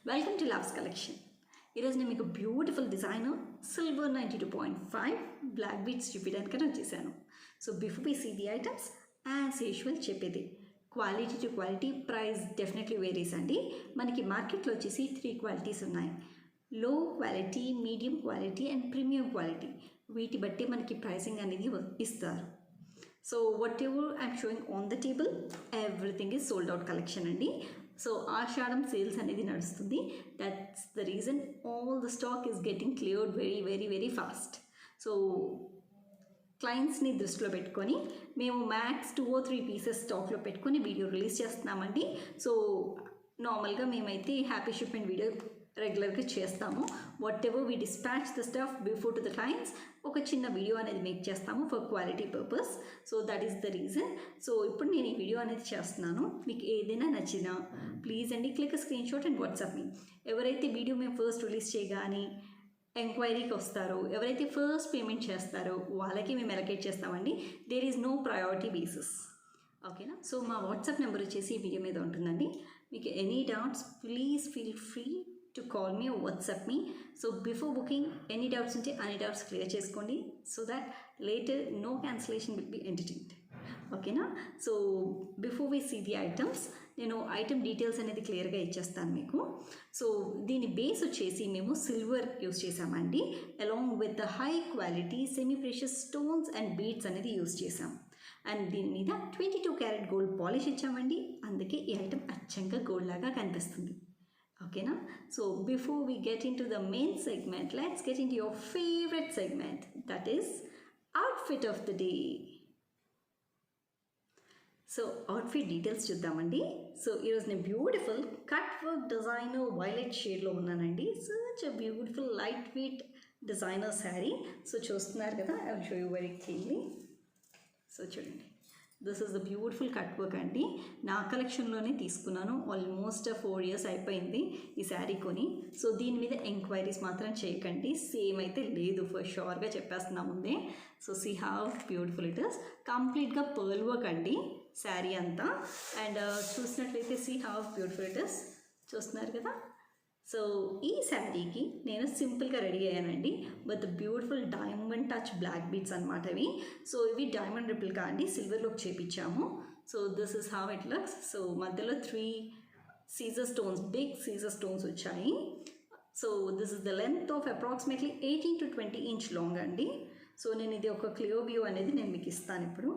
Welcome to loves collection. ఈరోజు నేను మీకు beautiful designer silver 92.5 black beads చూపించడానికి వచ్చేసాను. So before we see the items as usual చెప్పేది quality to quality, price definitely varies అండి. మనకి మార్కెట్లో వచ్చేసి 3 క్వాలిటీస్ ఉన్నాయి: low quality, medium quality and premium quality. వీటి బట్టి మనకి ప్రైసింగ్ అనేది ఇస్తారు. So whatever I'm showing on the table everything is sold out collection అండి. సో ఆషాఢం సేల్స్ అనేది నడుస్తుంది. That's the reason all the stock is getting cleared very fast. So క్లయింట్స్ని దృష్టిలో పెట్టుకొని మేము మ్యాక్స్ 2 or 3 పీసెస్ స్టాక్లో పెట్టుకొని వీడియో రిలీజ్ చేస్తున్నామండి. సో నార్మల్గా మేమైతే హ్యాపీ షిప్మెంట్ వీడియో రెగ్యులర్గా చేస్తాము. What ever we dispatch the stuff before to the clients, ఒక చిన్న వీడియో అనేది మేక్ చేస్తాము for quality purpose. So that is the reason. So ఇప్పుడు నేను ఈ వీడియో అనేది చేస్తున్నాను. మీకు ఏదైనా నచ్చినా ప్లీజ్ అండి click screenshot and WhatsApp me. ఎవరైతే వీడియో మేము ఫస్ట్ రిలీజ్ చేయగానే ఎంక్వైరీకి వస్తారో, ఎవరైతే ఫస్ట్ పేమెంట్ చేస్తారో వాళ్ళకి మేము ఎలకేట్ చేస్తామండి. There is no priority basis. ఓకేనా? సో మా వాట్సాప్ నెంబర్ వచ్చేసి ఈ వీడియో మీద ఉంటుందండి. మీకు any doubts please feel free to call me or WhatsApp me. So before booking any doubts unte any doubts clear cheskondi so that later no cancellation will be entertained. Okay na? So before we see the items, నేను item details అనేది క్లియర్గా ఇచ్చేస్తాను మీకు. So దీని base వచ్చేసి మేము silver use చేసామండి, along with the high quality semi precious stones and beads అనేది యూస్ చేసాం. అండ్ దీని మీద 22 క్యారెట్ గోల్డ్ పాలిష్ ఇచ్చామండి. అందుకే ఈ ఐటమ్ అచ్చంగా గోల్డ్ లాగా కనిపిస్తుంది. Okay na? So before we get into the main segment, let's get into your favorite segment, that is outfit of the day. So outfit details చూద్దామండి. So ఈరోజు నేను beautiful cut work designer violet షేడ్లో ఉన్నానండి. Such a beautiful lightweight designer sari. So చూస్తున్నారు కదా, I will show you very cleanly. So చూడండి, this is the beautiful cut work అండి. నా కలెక్షన్లోనే తీసుకున్నాను. ఆల్మోస్ట్ 4 years అయిపోయింది ఈ శారీ కొని. సో దీని మీద ఎంక్వైరీస్ మాత్రం చేయకండి, సేమ్ అయితే లేదు, ఫర్ షూర్గా చెప్పేస్తున్నా ముందే. So see how beautiful it is. కంప్లీట్గా పర్ల్ వర్క్ అండి శారీ అంతా. అండ్ చూసినట్లయితే see how beautiful it is. చూస్తున్నారు కదా. సో ఈ శారీకి నేను సింపుల్గా రెడీ అయ్యానండి with beautiful diamond touch black beads అనమాట ఇవి. సో ఇవి డైమండ్ రిప్లికా అండి, సిల్వర్లోకి చేపించాము. So this is how it looks. So మధ్యలో 3 CZ stones, big CZ stones వచ్చాయి. So this is the length of approximately 18 to 20 inch long అండి. So నేను ఇది ఒక క్లియర్ వ్యూ అనేది నేను మీకు ఇస్తాను ఇప్పుడు.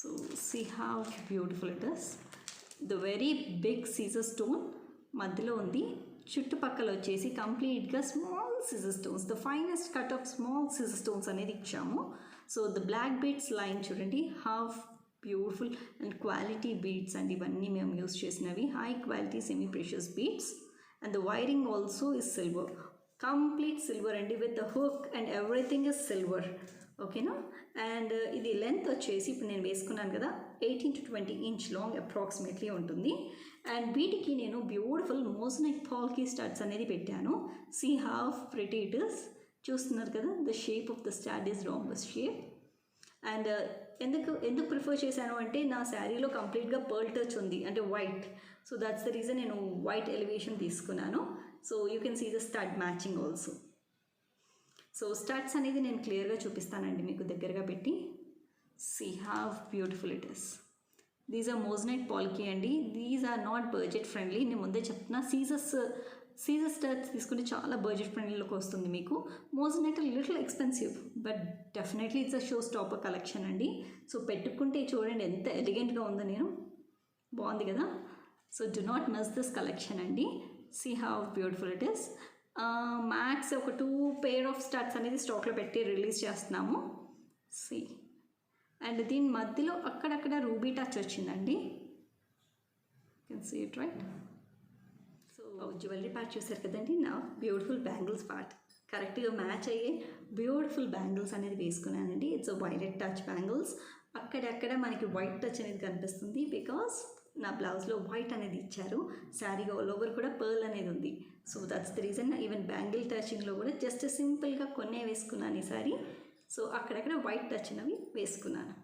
So see how beautiful it is. The very big scissor stone మధ్యలో ఉంది. చుట్టుపక్కల వచ్చేసి కంప్లీట్గా small CZ stones, the finest cut of small CZ stones అనేది ఇచ్చాము. So the black beads line చూడండి, half beautiful and quality beads అండి. ఇవన్నీ మేము యూస్ చేసినవి high quality semi precious beads. And the wiring also is silver, complete silver అండి, with the hook and everything is silver. ఓకేనా? And ఇది length వచ్చేసి ఇప్పుడు నేను వేసుకున్నాను కదా 18 to 20 inch లాంగ్ అప్రాక్సిమేట్లీ ఉంటుంది. అండ్ వీటికి నేను బ్యూటిఫుల్ మోజనైట్ పాల్కీ స్టడ్స్ అనేది పెట్టాను. See how pretty it is. చూస్తున్నారు కదా, the shape of the stud is rhombus shape. And ఎందుకు ప్రిఫర్ చేశాను అంటే నా శారీలో కంప్లీట్గా పర్ల్ టచ్ ఉంది, అంటే white. So that's the reason నేను వైట్ ఎలివేషన్ తీసుకున్నాను. So you can see the stud matching also. So studs అనేది నేను క్లియర్గా చూపిస్తానండి మీకు దగ్గరగా పెట్టి. See how beautiful it is. These are moissanite పాల్కీ అండి. These are not budget friendly. నేను ముందే చెప్తున్నా, సీజర్ స్టడ్స్ తీసుకుంటే చాలా బడ్జెట్ ఫ్రెండ్లీలోకి వస్తుంది మీకు. Moissanite little expensive but definitely it's a show stopper collection అండి. సో పెట్టుకుంటే చూడండి ఎంత ఎలిగెంట్గా ఉందో, నేను బాగుంది కదా. So do not miss this collection అండి. See how beautiful it is. Max ఒక 2 pair ఆఫ్ స్టడ్స్ అనేది స్టాక్లో పెట్టి రిలీజ్ చేస్తున్నాము. సి అండ్ దీని మధ్యలో అక్కడక్కడ రూబీ టచ్ వచ్చిందండి. Can see it right. So jewellery part చూసారు కదండి. నా బ్యూటిఫుల్ బ్యాంగిల్స్ పార్ట్ కరెక్ట్గా మ్యాచ్ అయ్యే బ్యూటిఫుల్ బ్యాంగిల్స్ అనేది వేసుకున్నానండి. It's violet touch bangles. అక్కడక్కడ మనకి వైట్ టచ్ అనేది కనిపిస్తుంది బికాస్ నా బ్లౌజ్లో వైట్ అనేది ఇచ్చారు. శారీ ఆల్ ఓవర్ కూడా పర్ల్ అనేది ఉంది. So that's the reason. Even bangle టచింగ్లో కూడా జస్ట్ సింపుల్గా కొన్నే వేసుకున్నాను ఈ సారీ. సో అక్కడక్కడ వైట్ టచ్ అనేవి వేసుకున్నాను.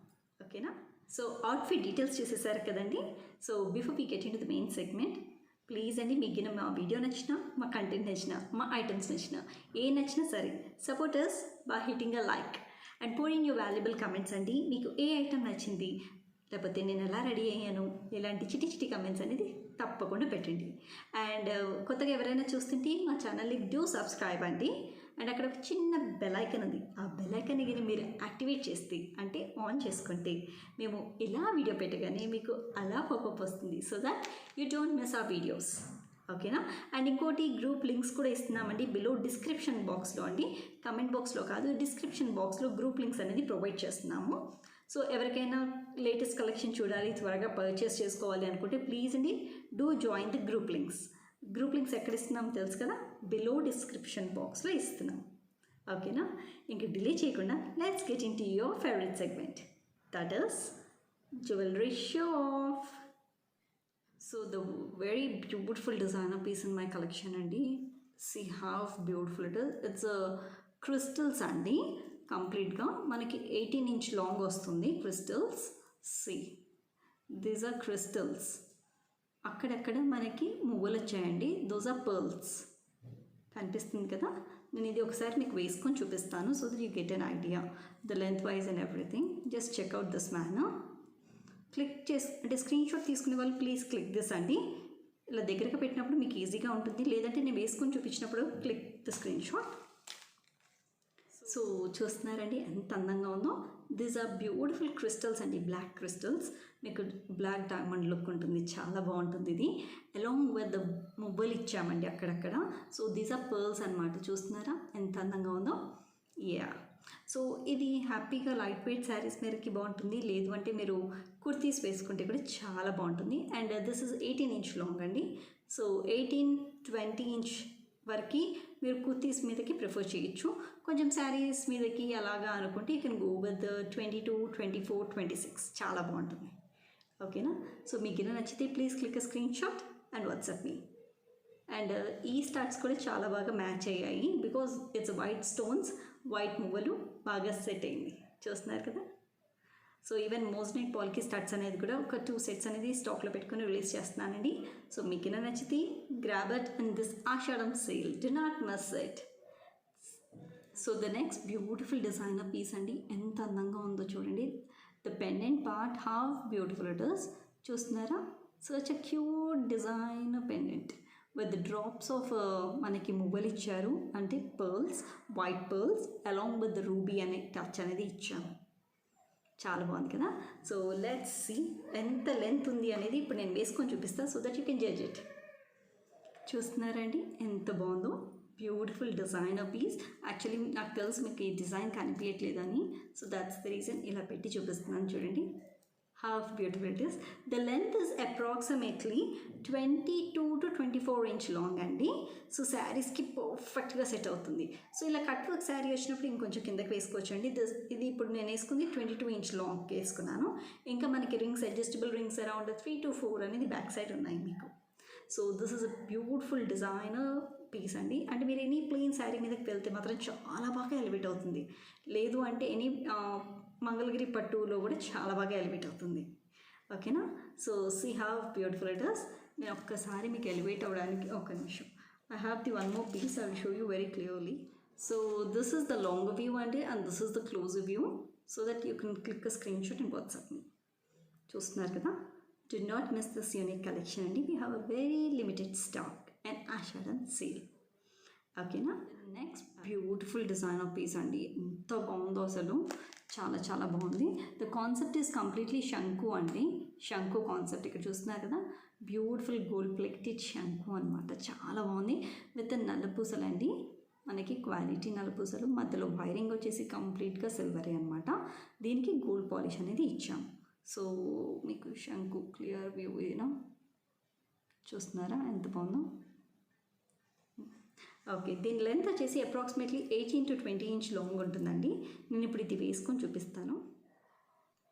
ఓకేనా? సో అవుట్ఫిట్ డీటెయిల్స్ చూసేసారు కదండి. So before we get into the main segment, please అండి మీకు మా వీడియో నచ్చినా, మా కంటెంట్ నచ్చినా, మా ఐటమ్స్ నచ్చినా, ఏ నచ్చినా సరే supporters by hitting a like and pour in your valuable comments అండి. మీకు ఏ ఐటమ్ నచ్చింది, లేకపోతే నేను ఎలా రెడీ అయ్యాను, ఇలాంటి చిటి కమెంట్స్ అనేది తప్పకుండా పెట్టండి. అండ్ కొత్తగా ఎవరైనా చూస్తుంటే మా ఛానల్ని డూ సబ్స్క్రైబ్ అండి. అండ్ అక్కడ ఒక చిన్న బెల్ ఐకాన్ ఉంది, ఆ బెల్ ఐకాన్ని మీరు యాక్టివేట్ చేస్తే, అంటే ఆన్ చేసుకుంటే, మేము ఇలా వీడియో పెట్టగానే మీకు అలా పాపప్ వస్తుంది. So that you don't miss ఆ వీడియోస్. ఓకేనా? అండ్ ఇంకోటి గ్రూప్ లింక్స్ కూడా ఇస్తున్నామండి బిలో డిస్క్రిప్షన్ బాక్స్లో అండి, కమెంట్ బాక్స్లో కాదు, డిస్క్రిప్షన్ బాక్స్లో గ్రూప్ లింక్స్ అనేది ప్రొవైడ్ చేస్తున్నాము. సో ఎవరికైనా లేటెస్ట్ కలెక్షన్ చూడాలి, త్వరగా పర్చేస్ చేసుకోవాలి అనుకుంటే ప్లీజ్ అండి do join the group links. Group links ఎక్కడ ఇస్తున్నాం తెలుసు కదా, బిలో డిస్క్రిప్షన్ బాక్స్లో ఇస్తున్నాం. ఓకేనా? ఇంక డిలే చేయకుండా let's get into your favourite segment, that is jewellery show off. So the very beautiful designer piece in my collection అండి. See how beautiful it is. It's crystals అండి. కంప్లీట్గా మనకి 18 inch long వస్తుంది crystals. See these are crystals. అక్కడక్కడ మనకి మువ్వలు వచ్చాయండి, those are pearls. కనిపిస్తుంది కదా, నేను ఇది ఒకసారి మీకు వేసుకొని చూపిస్తాను so that you get an idea the length wise and everything. Just check out this manner. Click చేసి అంటే స్క్రీన్ షాట్ తీసుకునే వాళ్ళు ప్లీజ్ క్లిక్ దిస్ అండి. ఇలా దగ్గరగా పెట్టినప్పుడు మీకు ఈజీగా ఉంటుంది, లేదంటే నేను వేసుకొని చూపించినప్పుడు click the screen shot. So చూస్తున్నారండి ఎంత అందంగా ఉందో. దీస్ ఆర్ బ్యూటిఫుల్ క్రిస్టల్స్ అండి, బ్లాక్ క్రిస్టల్స్. మీకు బ్లాక్ డైమండ్ లుక్ ఉంటుంది, చాలా బాగుంటుంది ఇది. అలాంగ్ విత్ ద మొబైల్ ఇచ్చామండి అక్కడక్కడ. సో దీస్ ఆర్ పర్ల్స్ అనమాట. చూస్తున్నారా ఎంత అందంగా ఉందో? యా. సో ఇది హ్యాపీగా లైట్ వెయిట్ శారీస్ మీదకి బాగుంటుంది, లేదు అంటే మీరు కుర్తీస్ వేసుకుంటే కూడా చాలా బాగుంటుంది. And this is 18 inch long అండి. సో 18-20 ఇంచ్ వరకు మీరు కుర్తీస్ మీదకి ప్రిఫర్ చేయొచ్చు. కొంచెం శారీస్ మీదకి అలాగా అనుకుంటే యూ కెన్ గో విత్ 22, 24, 26 చాలా బాగుంటుంది. ఓకేనా? సో మీకు ఇలా నచ్చితే please click screenshot and WhatsApp me. And ఈ స్టార్ట్స్ కూడా చాలా బాగా మ్యాచ్ అయ్యాయి because it's white stones, white మువ్వలు బాగా సెట్ అయింది. చూస్తున్నారు కదా. So even moissanite polki studs అనేది కూడా ఒక 2 సెట్స్ అనేది స్టాక్లో పెట్టుకుని రిలీజ్ చేస్తున్నానండి. సో మీకు ఇలా నచ్చితే grab it in this Ashadham sale, do not miss it. So the next beautiful designer piece అండి. ఎంత అందంగా ఉందో చూడండి. The pendant part how beautiful it is. చూస్తున్నారా? Such a cute designer pendant with drops of మనకి మువ్వలు ఇచ్చారు, అంటే pearls, white pearls along with ruby అనే టచ్ అనేది ఇచ్చాము. చాలా బాగుంది కదా. సో లెట్స్ సీ ఎంత లెంత్ ఉంది అనేది ఇప్పుడు నేను వేసుకొని చూపిస్తాను so that you can judge it. చూస్తున్నారండి ఎంత బాగుందో, బ్యూటిఫుల్ డిజైనర్ పీస్. యాక్చువల్లీ నాకు తెలుసు మీకు ఈ డిజైన్ కనిపించట్లేదని, సో దాట్స్ ద రీజన్ ఇలా పెట్టి చూపిస్తున్నాను. చూడండి how beautiful it is. The length is approximately 22 to 24 inch long అండి. సో శారీస్కి పర్ఫెక్ట్గా సెట్ అవుతుంది. సో ఇలా కట్ వర్క్ శారీ వచ్చినప్పుడు ఇంకొంచెం కిందకి వేసుకోవచ్చు అండి. ఇది ఇప్పుడు నేను వేసుకుంది 22 ఇంచ్ లాంగ్ వేసుకున్నాను. ఇంకా మనకి rings, adjustable rings around 3 to 4 అనేది బ్యాక్ సైడ్ ఉన్నాయి మీకు. So this is a beautiful designer piece అండి. అంటే మీరు ఎనీ ప్లెయిన్ శారీ మీదకి వెళ్తే మాత్రం చాలా బాగా ఎలివేట్ అవుతుంది, లేదు అంటే ఎనీ మంగళగిరి పట్టులో కూడా చాలా బాగా ఎలివేట్ అవుతుంది. ఓకేనా? So see how beautiful it is. నేను ఒక్కసారి మీకు ఎలివేట్ అవ్వడానికి ఒక నిమిషం. I have the one more piece, I will show you very clearly. So this is the long view అండి and this is the close view so that you can click a screenshot and WhatsApp me. చూస్తున్నారు కదా. Do not miss this unique collection అండి. We have a very limited stock and Ashadham sale. ఓకేనా? Next beautiful designer piece అండి. ఎంత బాగుందో అసలు, చాలా చాలా బాగుంది. ద కాన్సెప్ట్ ఈస్ కంప్లీట్లీ శంకు అండి. శంకు కాన్సెప్ట్ ఇక్కడ చూస్తున్నారు కదా. బ్యూటిఫుల్ గోల్డ్ ప్లేటెడ్ శంకు అనమాట. చాలా బాగుంది విత్ నల్లపూసలు అండి. మనకి క్వాలిటీ నల్లపూసలు, మధ్యలో వైరింగ్ వచ్చేసి కంప్లీట్గా సిల్వరే అనమాట. దీనికి గోల్డ్ పాలిష్ అనేది ఇచ్చాం. సో మీకు శంకు క్లియర్ వ్యూ ఏనా, చూస్తున్నారా ఎంత బాగుందో. ఓకే, దీని లెంత్ వచ్చేసి అప్రాక్సిమేట్లీ 18 to 20 ఇంచ్ లాంగ్ ఉంటుందండి. నేను ఇప్పుడు ఇది వేసుకొని చూపిస్తాను.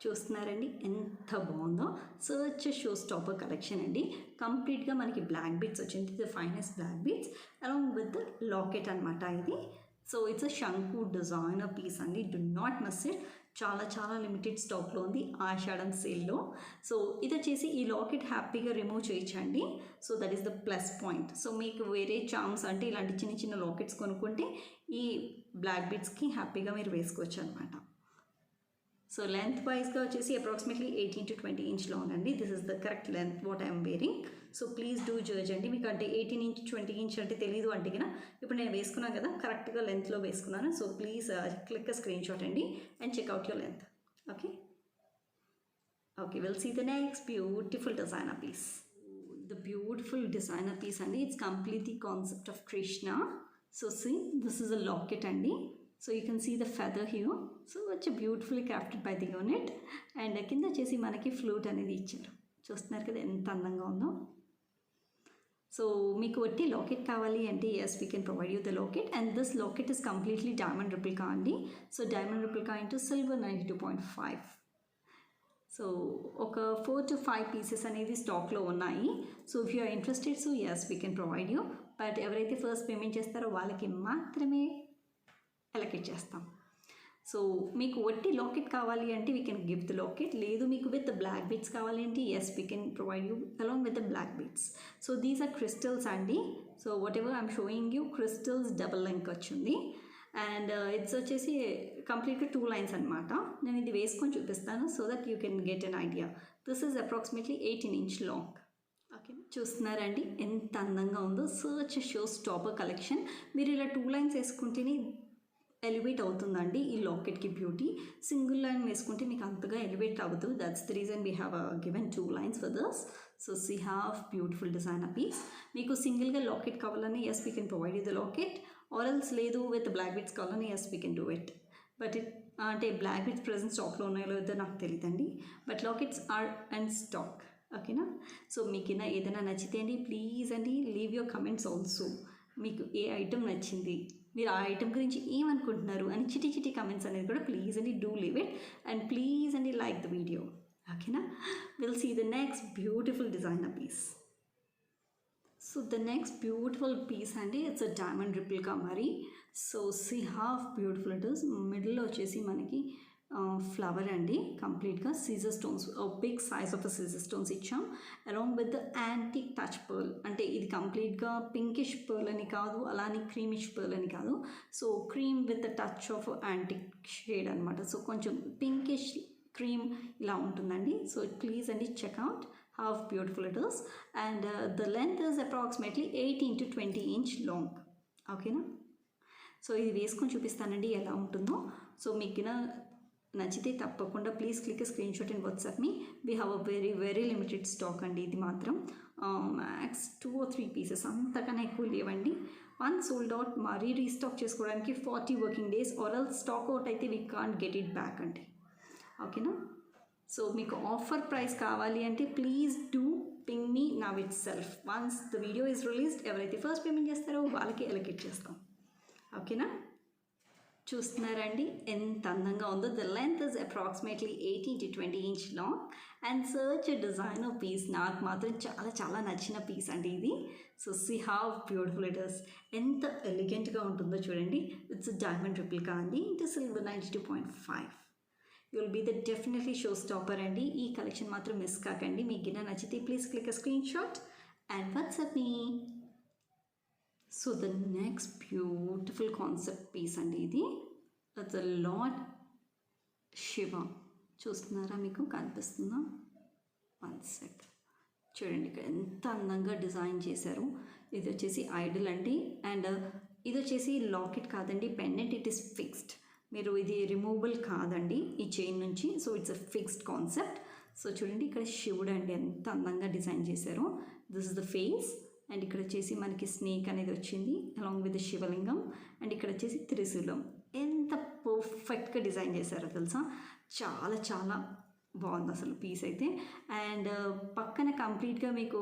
చూస్తున్నారండి ఎంత బాగుందో. సచ్ షో స్టాపర్ కలెక్షన్ అండి. కంప్లీట్గా మనకి బ్లాక్ బీడ్స్ వచ్చింది, the finest black beads along with locket అనమాట ఇది. So it's a shanku designer piece అండి. Do not miss it. చాలా చాలా లిమిటెడ్ స్టాక్లో ఉంది ఆషాఢం సేల్లో. సో ఇది వచ్చేసి ఈ లాకెట్ హ్యాపీగా రిమూవ్ చేయొచ్చండి. So that is the plus point. So మీకు వేరే చామ్స్ అంటే ఇలాంటి చిన్న చిన్న లాకెట్స్ కొనుక్కుంటే ఈ బ్లాక్ బీడ్స్కి హ్యాపీగా మీరు వేసుకోవచ్చు అనమాట. సో లెంత్ వైజ్గా వచ్చేసి అప్రాక్సిమేట్లీ 18 to 20 ఇంచ్లో ఉందండి. This is the correct length what I'm wearing. So please do judge అండి. మీకు అంటే 18 inch 20 inch అంటే తెలీదు అంటే కదా, ఇప్పుడు నేను వేసుకున్నాను కదా కరెక్ట్గా లెంత్లో వేసుకున్నాను. So please click screenshot అండి and check out your length. Okay okay, will see the next beautiful designer piece. The beautiful designer piece and it's completely concept of Krishna. So see, this is a locket and so you can see the feather here. So it's beautifully crafted by the unit and kinda chesi manaki flute anedi icharu. Chustunaru kada enta andanga undo. So meeku vatti locket kavali ante yes we can provide you the locket and this locket is completely diamond replica andi. So diamond replica into silver 92.5. So ఒక 4 to 5 pieces అనేది స్టాక్లో ఉన్నాయి. So if you are interested so as we can provide you. But ఎవరైతే first payment చేస్తారో వాళ్ళకి మాత్రమే allocate చేస్తాం. So మీకు వట్టి లాకెట్ కావాలి అంటే we can give the locket. లేదు మీకు విత్ బ్లాక్ బీడ్స్ కావాలి అంటే yes we can provide you along with the black beads. So these are crystals అండి. So whatever I'm showing you crystals double link వచ్చింది and it's వచ్చేసి కంప్లీట్గా 2 lines అనమాట. నేను ఇది వేసుకొని చూపిస్తాను so that you can get an idea. This is approximately 18 inch long. Okay చూస్తున్నారండి ఎంత అందంగా ఉందో. Search show stopper collection. మీరు ఇలా 2 lines వేసుకుంటేనే ఎలివేట్ అవుతుందండి ఈ లాకెట్కి బ్యూటీ. సింగిల్ లైన్ వేసుకుంటే మీకు అంతగా ఎలివేట్ అవ్వదు. That's the reason we have given 2 lines for this. So see have beautiful designer piece. మీకు సింగిల్గా లాకెట్ కావాలని as we can provide you the locket or else లేదు విత్ బ్లాక్ బీడ్స్ కావాలని as we can do it. But అంటే black beads present స్టాక్లో ఉన్నాయో లేదో నాకు తెలియదండి. But lockets are and stock. ఓకేనా. సో మీకు ఏదైనా నచ్చితే అండి ప్లీజ్ అండి లీవ్ యువర్ కమెంట్స్ ఆల్సో. మీకు ఏ ఐటమ్ నచ్చింది, మీరు ఆ ఐటమ్ గురించి ఏమనుకుంటున్నారు అని చిటి చిటి కమెంట్స్ అనేది కూడా ప్లీజ్ అండి do leave it and please అండి లైక్ ద వీడియో. ఓకేనా. Will see the next beautiful designer piece. So the next beautiful piece అండి it's a diamond replica మరి. So see how beautiful it is. మిడిల్లో వచ్చేసి మనకి flower అండి కంప్లీట్గా CZ stones big size of CZ stones ఇచ్చాం along with the antique touch pearl. అంటే ఇది కంప్లీట్గా పింకిష్ పర్ల్ అని కాదు అలానే క్రీమిష్ పర్ల్ అని కాదు. So cream with the touch of antique shade అనమాట. సో కొంచెం పింకిష్ క్రీమ్ ఇలా ఉంటుందండి. సో ప్లీజ్ అండి checkout how beautiful it is and the length is approximately 18 to 20 inch long. ఓకేనా. సో ఇది వేసుకొని చూపిస్తానండి ఎలా ఉంటుందో. సో మీకు నచ్చితే తప్పకుండా please click screenshot and WhatsApp me. We have a very very limited stock అండి. ఇది మాత్రం మ్యాక్స్ 2 or 3 pieces అంతకన్నా ఎక్కువ లేవండి. వన్ సోల్డ్ అవుట్ మరీ రీస్టాక్ చేసుకోవడానికి 40 working days or else stock out అయితే we can't get it back అండి. ఓకేనా. సో మీకు ఆఫర్ ప్రైస్ కావాలి అంటే please do ping me now itself. Once the video is released ఎవరైతే ఫస్ట్ పేమెంట్ చేస్తారో వాళ్ళకి అలొకేట్ చేస్తాం. ఓకేనా. చూస్తున్నారండి ఎంత అందంగా ఉందో. The length is approximately 18 to 20 inch long and సర్చ్ డిజైనర్ పీస్. నాకు మాత్రం చాలా చాలా నచ్చిన పీస్ అండి ఇది. So see how beautiful it is. ఎంత ఎలిగెంట్గా ఉంటుందో చూడండి. ఇట్స్ డైమండ్ రిప్లికా అండి into silver 92.5. You will be the definitely show stopper అండి. ఈ కలెక్షన్ మాత్రం మిస్ కాకండి. మీకు గిన్న నచ్చితే please click screenshot and WhatsApp me. So the next beautiful concept piece అండి ఇది. It's Lord Shiva. చూస్తున్నారా, మీకు కనిపిస్తుందా? 1 sec. చూడండి ఇక్కడ ఎంత అందంగా డిజైన్ చేశారు. ఇది వచ్చేసి ఐడల్ అండి అండ్ ఇది వచ్చేసి లాకెట్ కాదండి, పెండెంట్. It is fixed. మీరు ఇది రిమూవబుల్ కాదండి ఈ చైన్ నుంచి. So it's a fixed concept. So చూడండి ఇక్కడ శివుడు అండి ఎంత అందంగా డిజైన్ చేశారు. This is the face and ఇక్కడ వచ్చేసి మనకి స్నేక్ అనేది వచ్చింది అలాంగ్ విత్ శివలింగం అండ్ ఇక్కడ వచ్చేసి త్రిశూలం. ఎంత పర్ఫెక్ట్గా డిజైన్ చేశారో తెలుసా. చాలా చాలా బాగుంది అసలు పీస్ అయితే. అండ్ పక్కన కంప్లీట్గా మీకు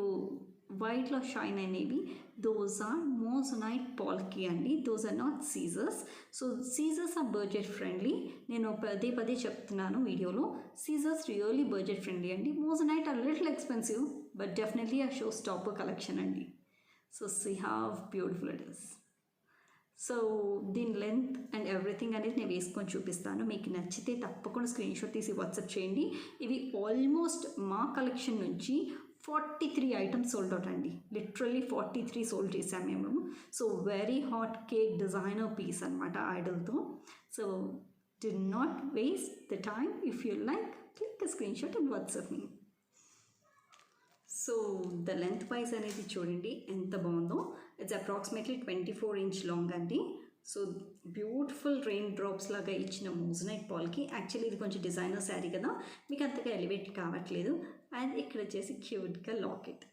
వైట్లో షైన్ అనేవి దోస్ ఆర్ మోజనైట్ పాల్కీ అండి. దోస్ ఆర్ నాట్ సీజర్స్. సో సీజర్స్ ఆర్ బడ్జెట్ ఫ్రెండ్లీ. నేను పదే పదే చెప్తున్నాను వీడియోలో. సీజర్స్ రియల్లీ బడ్జెట్ ఫ్రెండ్లీ అండి. Moissanite are little expensive but definitely a show stopper collection అండి. So see how beautiful it is. So దీని లెంత్ అండ్ ఎవ్రీథింగ్ అనేది నేను వేసుకొని చూపిస్తాను. మీకు నచ్చితే తప్పకుండా స్క్రీన్ షాట్ తీసి వాట్సాప్ చేయండి. ఇవి ఆల్మోస్ట్ మా కలెక్షన్ నుంచి 43 ఐటమ్స్ సోల్డ్ అవుట్ అండి. లిటరల్లీ 43 సోల్డ్ చేసాము మేము. So very hot cake designer piece అనమాట ఐడల్తో. So do not waste the time. If you like click screenshot and WhatsApp me. So the length wise అనేది చూడండి ఎంత బాగుందో. ఇట్స్ అప్రాక్సిమేట్లీ 24 ఇంచ్ లాంగ్ అండి. So beautiful rain drops లాగా ఇచ్చిన moissanite పాల్కి. Actually ఇది కొంచెం డిజైనర్ శారీ కదా, మీకు అంతగా ఎలివేట్ కావట్లేదు. అండ్ ఇక్కడ వచ్చేసి క్యూట్గా locket.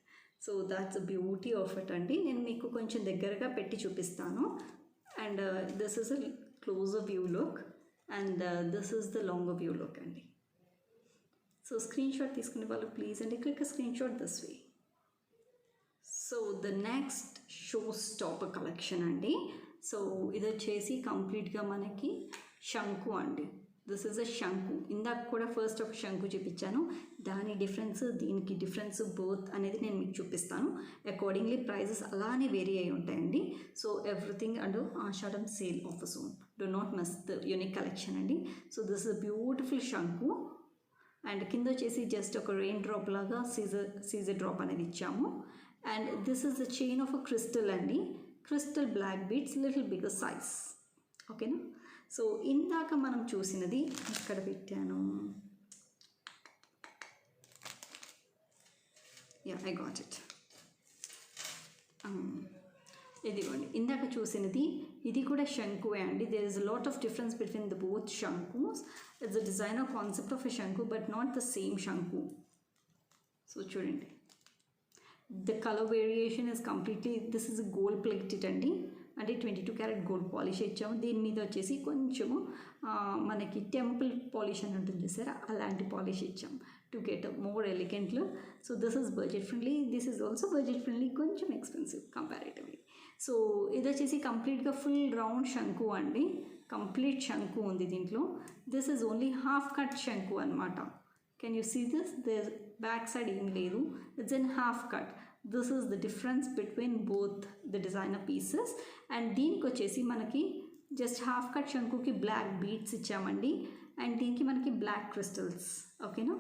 So that's beauty of it అండి. నేను మీకు కొంచెం దగ్గరగా పెట్టి చూపిస్తాను. And this is a closer view look and this is the longer view look అండి. సో స్క్రీన్ షాట్ తీసుకునే వాళ్ళు ప్లీజ్ అండి click screenshot this way. So the next show stopper collection అండి. సో ఇది వచ్చేసి కంప్లీట్గా మనకి శంకు అండి. దిస్ ఇస్ అ శంకు. ఇందాక కూడా ఫస్ట్ ఒక శంకు చూపించాను, దాని డిఫరెన్స్ దీనికి డిఫరెన్స్ బోత్ అనేది నేను మీకు చూపిస్తాను. అకార్డింగ్లీ ప్రైజెస్ అలానే వేరీ అయి ఉంటాయండి. So everything and Ashadham sale offer zone. Do not miss the unique collection అండి. So this is a beautiful shanku. And కింద వచ్చేసి జస్ట్ ఒక రెయిన్ డ్రాప్ లాగా సీజర్ డ్రాప్ అనేది ఇచ్చాము. And this is the chain of a crystal అండి. Crystal black beads little bigger size. ఓకేనా. So ఇందాక మనం చూసినది ఇక్కడ పెట్టాను. Yeah I got it. ఇదిగోండి ఇందాక చూసినది ఇది కూడా శంకువే అండి. There is a lot of difference between the both shankus. It's a designer concept of a shanku but not the same shanku. So చూడండి the colour variation is completely this is gold plated అండి. అంటే 22 క్యారెట్ గోల్డ్ పాలిష్ ఇచ్చాము. దీని మీద వచ్చేసి కొంచెము మనకి temple polish అని ఉంటుంది చూసారా, అలాంటి పాలిష్ ఇచ్చాము to get more elegant look. So this is budget friendly. This is also budget friendly, కొంచెం ఎక్స్పెన్సివ్ కంపారేటివ్లీ. సో ఇది వచ్చేసి కంప్లీట్గా ఫుల్ రౌండ్ శంకు అండి. కంప్లీట్ శంకు ఉంది దీంట్లో. This is only half cut shanku అనమాట. Can you see this? This back side ఏం లేదు, it's in half cut. This is the difference between both the designer pieces. And దీనికి వచ్చేసి మనకి జస్ట్ హాఫ్ కట్ శంకుకి బ్లాక్ బీడ్స్ ఇచ్చామండి. And దీనికి మనకి బ్లాక్ క్రిస్టల్స్. ఓకేనా.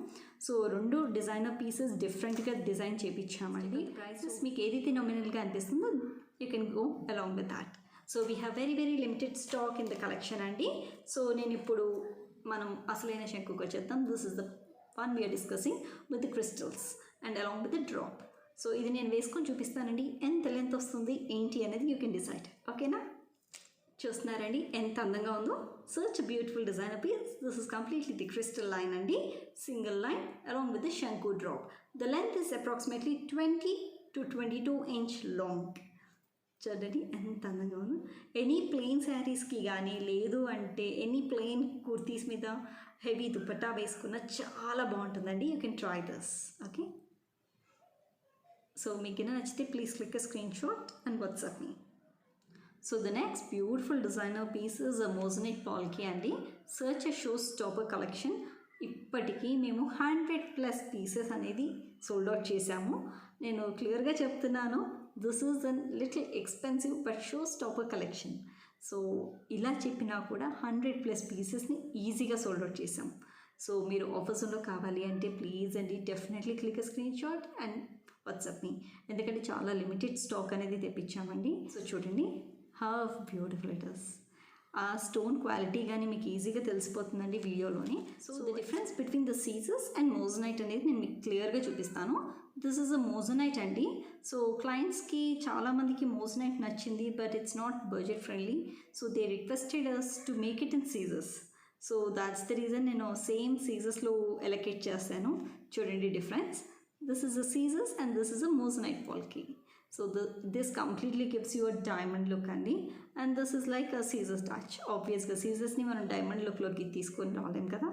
సో రెండు డిజైనర్ పీసెస్ డిఫరెంట్గా డిజైన్ చేయించామండి. ప్రైసెస్ మీకు ఏదైతే నామినల్గా అనిపిస్తుందో you can go along with that. So we have very very limited stock in the collection అండి. సో నేను ఇప్పుడు మనం అసలైన శంకుకి వచ్చేద్దాం. This is the one we're discussing with the crystals and along with the drop. So ఇది నేను వేసుకొని చూపిస్తానండి. ఎంత లెంత్ వస్తుంది ఏంటి అనేది యూ కెన్ డిసైడ్. ఓకేనా. చూస్తున్నారండి ఎంత అందంగా ఉందో. Such beautiful designer piece. This is completely the crystal line అండి. Single line along with the shanku drop. The length is approximately 20 to 22 inch long. చూడండి ఎంత అందంగా ఉందో. ఎనీ ప్లెయిన్ శారీస్కి కానీ లేదు అంటే ఎనీ ప్లెయిన్ కుర్తీస్ మీద హెవీ దుపట్టా వేసుకున్న చాలా బాగుంటుందండి. You can try this. Okay. So మీకు నచ్చితే please click screenshot and WhatsApp me. So the next beautiful designer piece is a moissanite palki అండి. సర్చ్ ఎ షో స్టాపర్ కలెక్షన్. ఇప్పటికీ మేము 100+ పీసెస్ అనేది సోల్డ్ అవుట్ చేశాము. నేను క్లియర్గా చెప్తున్నాను, this is an little expensive but show stopper collection. So ఇలా చెప్పినా కూడా 100+ పీసెస్ని ఈజీగా సోల్డ్ అవుట్ చేసాం. సో మీరు ఆఫర్స్లో కావాలి అంటే ప్లీజ్ అండి definitely click screenshot and WhatsApp me. ఎందుకంటే చాలా లిమిటెడ్ స్టాక్ అనేది తెప్పించామండి. సో చూడండి హౌ బ్యూటిఫుల్ ఇట్ ఇస్. ఆ స్టోన్ క్వాలిటీ కానీ మీకు ఈజీగా తెలిసిపోతుందండి వీడియోలోని. So the difference between the సీజర్స్ అండ్ మోజనైట్ అనేది నేను మీకు క్లియర్గా చూపిస్తాను. దిస్ ఈజ్ అ మోజనైట్ అండి. సో క్లయింట్స్కి చాలామందికి మోజనైట్ నచ్చింది but it's not budget friendly. So they requested us to make it in సీజర్స్. సో దాట్స్ ద రీజన్ నేను సేమ్ సీజర్స్లో ఎలకేట్ చేస్తాను. చూడండి difference. This is a scissors and this is a moissanite polki. So this completely gives you a diamond look andi, and this is like a scissors touch. Obviously scissors ni manam diamond look loki teeskoni raalem kada.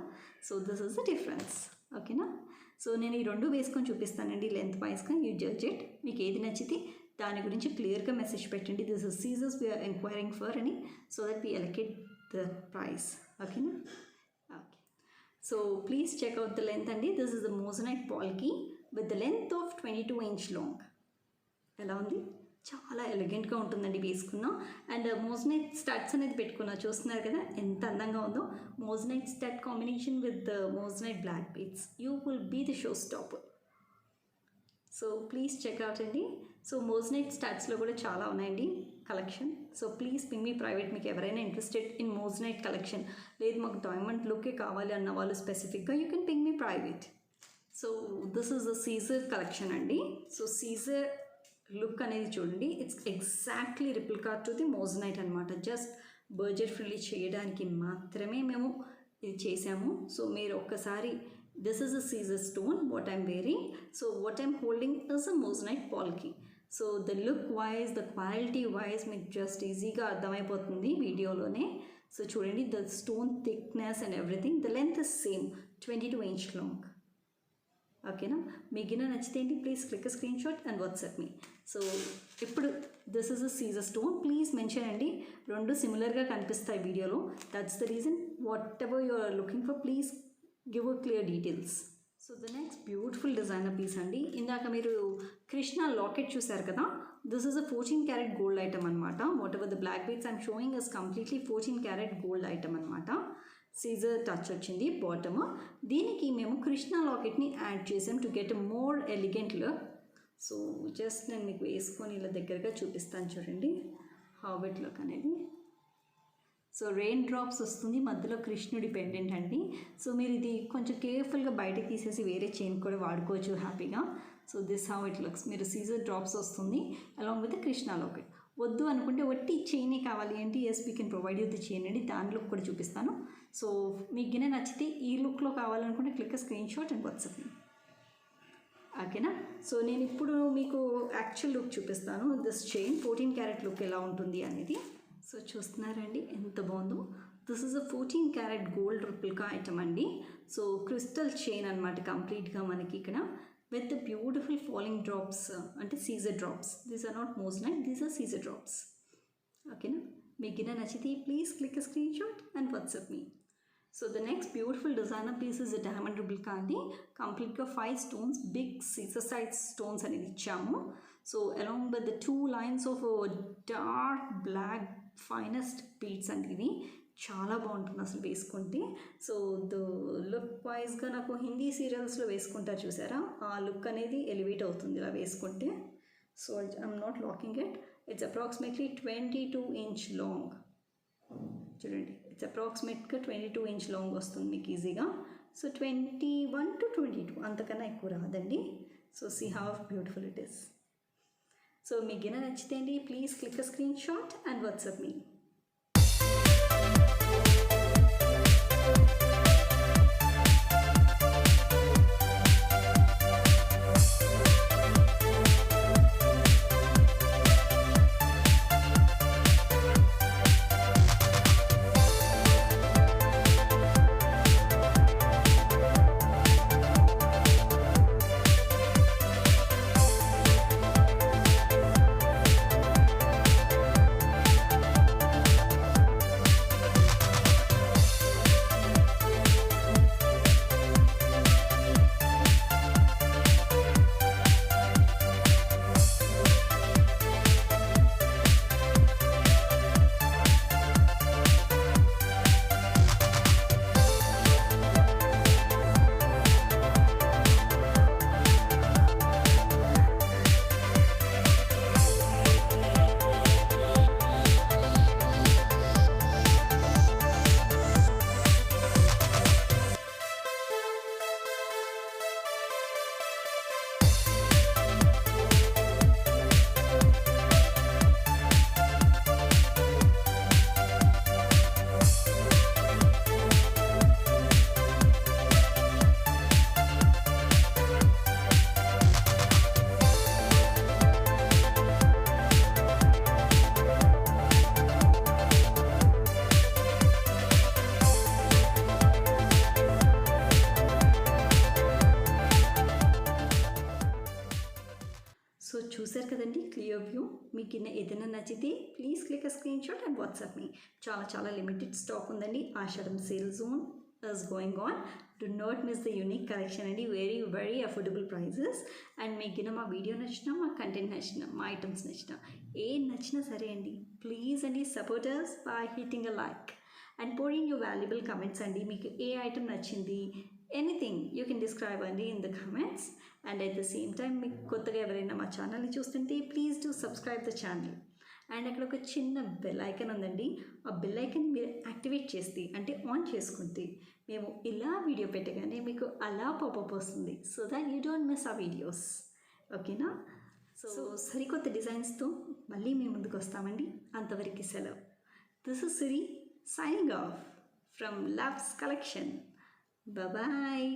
So this is the difference. Okay na. So nenu ee rendu veskoni chupistanandi length wise ga. You judge it. Meeku edi nachite దాని గురించి క్లియర్గా message పెట్టండి. This is సీజర్స్ we are enquiring for అని, so that we allocate the price. ఓకేనా. Okay. So please check out the length అండి. This is the moissanite palki with the length of 22 inch long. ఎలా ఉంది? చాలా ఎలిగెంట్గా ఉంటుందండి వేసుకున్నా. అండ్ మోజనైట్ స్టడ్స్ అనేది పెట్టుకున్నా, చూస్తున్నారు కదా ఎంత అందంగా ఉందో. Moissanite stud combination with moissanite black beads, you will be the show stopper. So please check out అండి. సో మోజనైట్ స్టడ్స్లో కూడా చాలా ఉన్నాయండి collection. So please ping me private. మీకు ఎవరైనా ఇంట్రెస్టెడ్ ఇన్ మోజనైట్ కలెక్షన్, లేదు మాకు డైమండ్ లుక్కే కావాలి అన్న వాళ్ళు స్పెసిఫిక్గా you can ping me private. So this is the CZ collection అండి. సో సీజర్ లుక్ అనేది చూడండి, it's exactly replica to the moissanite అనమాట. జస్ట్ బడ్జెట్ ఫ్రెండ్లీ చేయడానికి మాత్రమే మేము ఇది చేసాము. సో మీరు ఒక్కసారి, this is a CZ stone what I'm wearing. So what I'm holding is a moissanite palki. So the look wise, the quality wise మీకు జస్ట్ ఈజీగా అర్థమైపోతుంది వీడియోలోనే. సో చూడండి, the stone thickness and everything, the length is same 22 inch long. ఓకేనా, మీకు నచ్చితే ఏంటి please click screenshot and WhatsApp me. So ఇప్పుడు this is a CZ stone, please mention అండి. రెండు సిమిలర్గా కనిపిస్తాయి వీడియోలో, that's the reason. Whatever you are looking for, please give a clear details. So the next beautiful designer piece అండి. ఇందాక మీరు Krishna locket చూసారు కదా, this is a 14 carat gold item అనమాట. Whatever the black beads I'm showing is completely 14 carat gold item అనమాట. CZ touch వచ్చింది bottom. దీనికి మేము కృష్ణ లాకెట్ని యాడ్ చేసాం to get more elegant look. So just నేను మీకు వేసుకొని ఇలా దగ్గరగా చూపిస్తాను చూడండి హౌ ఇట్ లుక్ అనేది. సో రెయిన్ డ్రాప్స్ వస్తుంది, మధ్యలో కృష్ణుడి పెండెంట్ అండి. సో మీరు ఇది కొంచెం కేర్ఫుల్గా బయటకు తీసేసి వేరే చైన్ కూడా వాడుకోవచ్చు హ్యాపీగా. So this how it looks. మీరు సీజర్ డ్రాప్స్ వస్తుంది అలాంగ్ విత్ కృష్ణ లాకెట్. వద్దు అనుకుంటే వట్టి చైనే కావాలి అంటే yes we can provide you the chain అండి. దాని లుక్ కూడా చూపిస్తాను. సో మీకు గిన్నె నచ్చితే ఈ లుక్లో కావాలనుకుంటే click screenshot and WhatsApp. ఓకేనా, సో నేను ఇప్పుడు మీకు యాక్చువల్ లుక్ చూపిస్తాను. దిస్ చైన్ 14 carat లుక్ ఎలా ఉంటుంది అనేది. సో చూస్తున్నారండి ఎంత బాగుందో. This is a 14 carat gold replica item అండి. సో క్రిస్టల్ చైన్ అనమాట కంప్లీట్గా మనకి ఇక్కడ విత్ బ్యూటిఫుల్ ఫాలింగ్ డ్రాప్స్, అంటే CZ drops. These are not moissanite, these are CZ drops. ఓకేనా, మీకు నచ్చితే please click screenshot and WhatsApp me. So the next beautiful designer piece is diamond replica అండి. కంప్లీట్గా 5 stones, big CZ side stones అనేది ఇచ్చాము. So along with the 2 lines of dark black finest beads అండి. ఇవి చాలా బాగుంటుంది అసలు వేసుకుంటే. సో ద లుక్ వైజ్గా నాకు హిందీ సీరియల్స్లో వేసుకుంటారు చూసారా, ఆ లుక్ అనేది ఎలివేట్ అవుతుంది ఇలా వేసుకుంటే. So I'm not locking it. It's approximately 22 inch long. చూడండి, ఇట్స్ అప్రాక్సిమేట్గా 22 inch లాంగ్ వస్తుంది మీకు ఈజీగా. సో 21 to 22, అంతకన్నా ఎక్కువ రాదండి. So see how beautiful it is. So మీకు నచ్చితే అండి please click screenshot and WhatsApp me. So చూసారు కదండి క్లియర్ వ్యూ. మీకు ఏదైనా నచ్చితే please click screenshot and WhatsApp me. చాలా లిమిటెడ్ స్టాక్ ఉందండి. Ashadham sale zone is going on. Do not miss the unique collection అండి, very affordable prices. అండ్ మీకు మా వీడియో నచ్చినా, మా కంటెంట్ నచ్చినా, మా ఐటమ్స్ నచ్చినా, ఏం నచ్చినా సరే అండి, ప్లీజ్ అండి support us by hitting a like and pour in your valuable comments అండి. మీకు ఏ ఐటమ్ నచ్చింది, ఎనీథింగ్ యూ కెన్ డిస్క్రైబ్ అండి in the comments. And at the same time మీకు కొత్తగా ఎవరైనా మా ఛానల్ని చూస్తుంటే please do subscribe the channel. And అక్కడ ఒక చిన్న బెల్ ఐకన్ ఉందండి, ఆ బెల్ ఐకన్ మీరు యాక్టివేట్ చేస్తే అంటే ఆన్ చేసుకుంటే మేము ఇలా వీడియో పెట్టగానే మీకు అలా పాపప్ వస్తుంది, so that you don't miss ఆ వీడియోస్. ఓకేనా? సో సరికొత్త డిజైన్స్తో మళ్ళీ మీ ముందుకు వస్తామండి. అంతవరకు సెలవు. This is Siri signing off from Love's Collection. Bye bye.